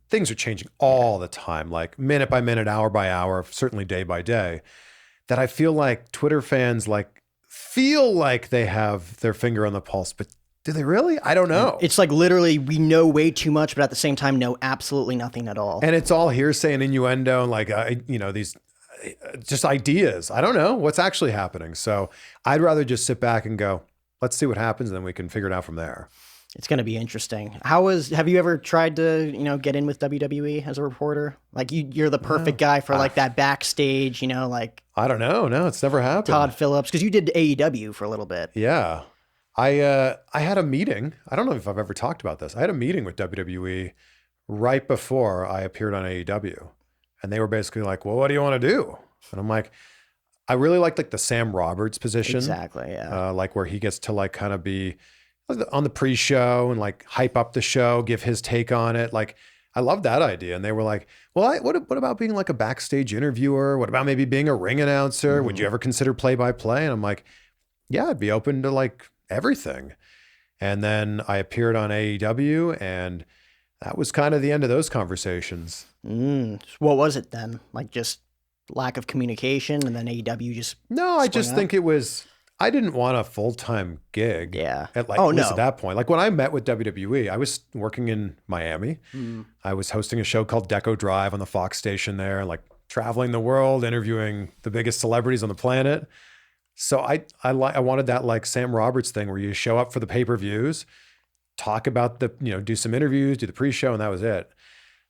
things are changing all the time, like minute by minute, hour by hour, certainly day by day, that I feel like Twitter fans like feel like they have their finger on the pulse, but do they really? I don't know. It's like literally we know way too much, but at the same time know absolutely nothing at all. And it's all hearsay and innuendo and like, these just ideas. I don't know what's actually happening. So I'd rather just sit back and go, let's see what happens, and then we can figure it out from there. It's going to be interesting. Have you ever tried to, get in with WWE as a reporter? Like you're the perfect guy for like that backstage, like I don't know. No, it's never happened. Todd Phillips, because you did AEW for a little bit. Yeah. I had a meeting. I don't know if I've ever talked about this. I had a meeting with WWE right before I appeared on AEW. And they were basically like, well, what do you want to do? And I'm like, I really like the Sam Roberts position. Exactly, yeah. Like where he gets to like kind of be on the pre-show and like hype up the show, give his take on it. Like, I love that idea. And they were like, well, what about being like a backstage interviewer? What about maybe being a ring announcer? Mm-hmm. Would you ever consider play-by-play? And I'm like, yeah, I'd be open to like everything. And then I appeared on AEW, and that was kind of the end of those conversations. What was it then? Like just lack of communication, and then AEW just... No, I just think it was... I didn't want a full-time gig. Yeah. At least at that point. Like when I met with WWE, I was working in Miami. I was hosting a show called Deco Drive on the Fox station there, like traveling the world, interviewing the biggest celebrities on the planet. So I wanted that like Sam Roberts thing where you show up for the pay-per-views, talk about do some interviews, do the pre-show, and that was it.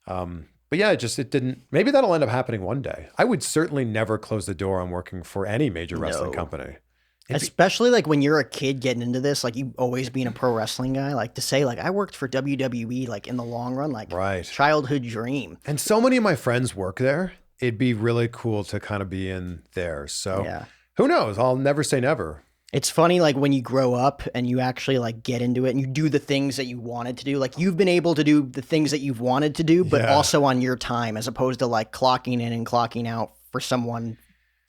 But yeah, it didn't, maybe that'll end up happening one day. I would certainly never close the door on working for any major wrestling company. Especially like when you're a kid getting into this, like you always being a pro wrestling guy, like to say like I worked for WWE, like in the long run, like childhood dream. And so many of my friends work there. It'd be really cool to kind of be in there. So who knows? I'll never say never. It's funny, like when you grow up and you actually like get into it and you do the things that you wanted to do, like you've been able to do the things that you've wanted to do, but also on your time, as opposed to like clocking in and clocking out for someone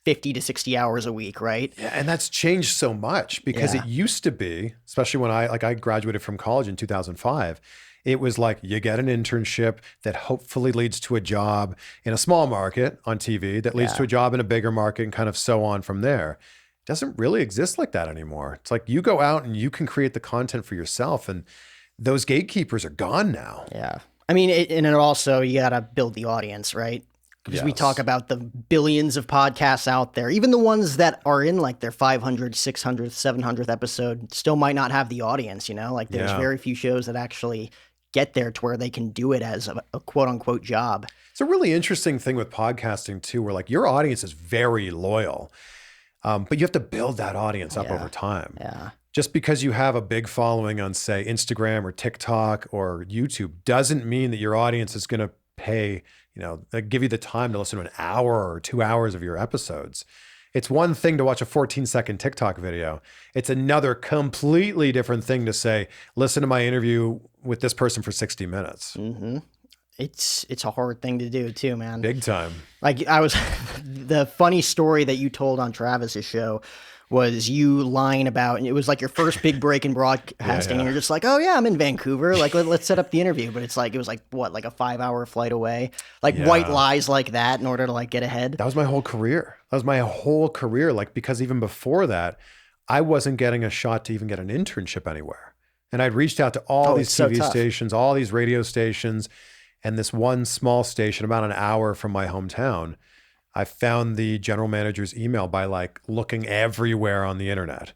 50 to 60 hours a week, right? Yeah, and that's changed so much because it used to be, especially when I graduated from college in 2005, it was like you get an internship that hopefully leads to a job in a small market on TV that leads to a job in a bigger market and kind of so on from there. It doesn't really exist like that anymore. It's like you go out and you can create the content for yourself, and those gatekeepers are gone now. Yeah. I mean, it also, you got to build the audience, right? Because we talk about the billions of podcasts out there, even the ones that are in like their 500th, 600th, 700th episode still might not have the audience, Like there's very few shows that actually get there to where they can do it as a quote unquote job. It's a really interesting thing with podcasting too, where like your audience is very loyal, but you have to build that audience up over time. Yeah. Just because you have a big following on, say, Instagram or TikTok or YouTube doesn't mean that your audience is going to pay, give you the time to listen to an hour or 2 hours of your episodes. It's one thing to watch a 14-second TikTok video. It's another completely different thing to say, listen to my interview with this person for 60 minutes. Mm-hmm. It's a hard thing to do too, man. Big time. Like the funny story that you told on Travis's show was you lying about, and it was like your first big break in broadcasting, and you're just like, oh yeah, I'm in Vancouver, like let's set up the interview. But it was like what, like a 5-hour flight away, like white lies like that in order to like get ahead. That was my whole career. Like, because even before that, I wasn't getting a shot to even get an internship anywhere. And I'd reached out to all these TV stations, all these radio stations, and this one small station about an hour from my hometown. I found the general manager's email by like looking everywhere on the internet.